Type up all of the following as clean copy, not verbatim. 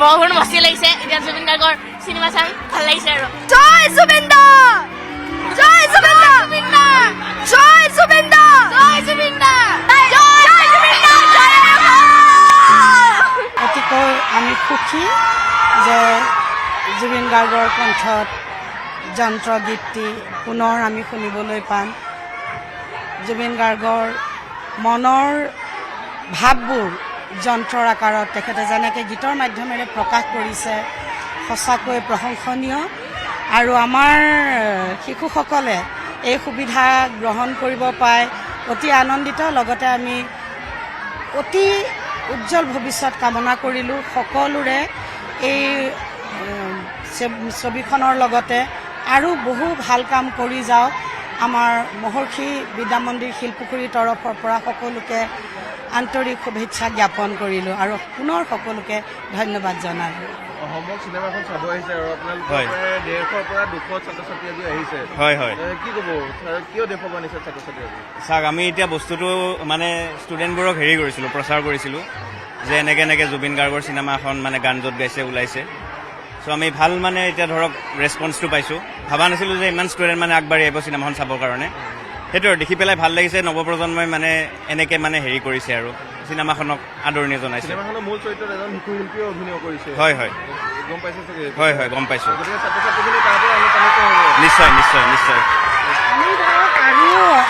বহুত মস্তি লাগিছে এতিয়া জুবিন গাৰ্গৰ চিনেমা চাই ভাল লাগিছে আৰু জয় জুবিন দা জয় জুবিন দা জয় জুবিন দা জয় জুবিন দা জয় জুবিন দা অতিকৈ আমি সুখী যে জুবিন গাৰ্গৰ কণ্ঠত যন্ত্ৰ গীতটি পুনৰ আমি শুনিবলৈ পাম জুবিন গাৰ্গৰ মনৰ ভাৱবোৰ যন্ত্ৰৰ আকাৰত তেখেতে যেনেকৈ গীতৰ মাধ্যমেৰে প্ৰকাশ কৰিছে সঁচাকৈ প্ৰশংসনীয় আৰু আমাৰ শিশুসকলে এই সুবিধা গ্ৰহণ কৰিব পাই অতি আনন্দিত লগতে আমি অতি উজ্জ্বল ভৱিষ্যত কামনা কৰিলোঁ সকলোৰে এই ছবিখনৰ লগতে আৰু বহু ভাল কাম কৰি যাওক আমাৰ মহৰ্ষি বিদ্যা মন্দিৰ শিলপুখুৰীৰ তৰফৰ পৰা সকলোকে আন্তৰিক শুভেচ্ছা জ্ঞাপন কৰিলোঁ আৰু পুনৰ সকলোকে ধন্যবাদ জনালোঁ অসমক চিনেমাখন চাব আহিছে আৰু আপোনালোকে 150ৰ পৰা 200 ছাত্ৰ-ছাত্ৰী আজি আহিছে হয় হয় কি ক'ব কিয় দেখুৱাব আনিছে ছাত্ৰ-ছাত্ৰী চাওক আমি এতিয়া বস্তুটো মানে ষ্টুডেণ্টবোৰক হেৰি কৰিছিলোঁ প্ৰচাৰ কৰিছিলোঁ যে এনেকৈ জুবিন গাৰ্গৰ চিনেমা এখন মানে গান য'ত গাইছে ওলাইছে চ' আমি ভাল মানে এতিয়া ধৰক ৰেছপন্সটো পাইছোঁ ভবা নাছিলোঁ যে ইমান ষ্টুডেণ্ট মানে আগবাঢ়ি আহিব চিনেমাখন চাবৰ কাৰণে সেইটো দেখি পেলাই ভাল লাগিছে নৱপ্ৰজন্মই মানে এনেকৈ মানে হেৰি কৰিছে আৰু চিনেমাখনক আদৰণি জনাইছে চিনেমাখনৰ মূল চৰিত্ৰত এজন শিশু শিল্পীয়ে অভিনয় কৰিছে হয় হয় গম পাইছে চাগে হয় গম পাইছোঁ গতিকে ছাত্ৰ-ছাত্ৰীখিনি তাৰ পৰা অনুপ্ৰাণিত হ'ব নিশ্চয় আমি ধৰক আৰু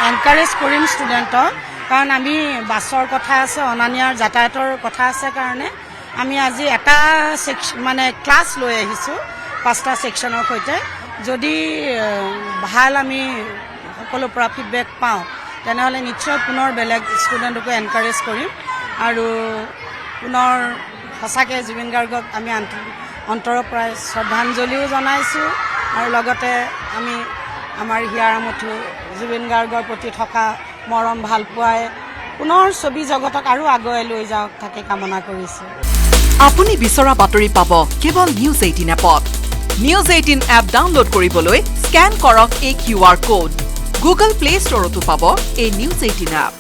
এনকাৰেজ কৰিম ষ্টুডেণ্টক কাৰণ আমি বাছৰ কথা আছে অনা নিয়াৰ যাতায়াতৰ কথা আছে কাৰণে আমি আজি এটা মানে ক্লাছ লৈ আহিছোঁ 5টা ছেকশ্যনৰ সৈতে যদি ভাল আমি সকলো পৰা ফিডবেক পাওঁ তেনেহ'লে নিশ্চয় পুনৰ বেলেগ ষ্টুডেণ্টকো এনকাৰেজ কৰিম আৰু পুনৰ সঁচাকৈ জুবিন গাৰ্গক আমি অন্তৰৰ পৰাই শ্ৰদ্ধাঞ্জলিও জনাইছোঁ আৰু লগতে আমি আমাৰ হিয়াৰামঠু জুবিন গাৰ্গৰ প্ৰতি থকা মৰম ভালপোৱাই পুনৰ ছবি জগতক আৰু আগুৱাই লৈ যাওক তাকে কামনা কৰিছোঁ আপুনি বিচৰা বাতৰি পাব কেৱল নিউজ 18 এপত নিউজ 18 এপ ডাউনলোড কৰিবলৈ স্কেন কৰক এই QR কোড গুগল প্লে ষ্টৰতো পাব এই নিউজ 18 এপ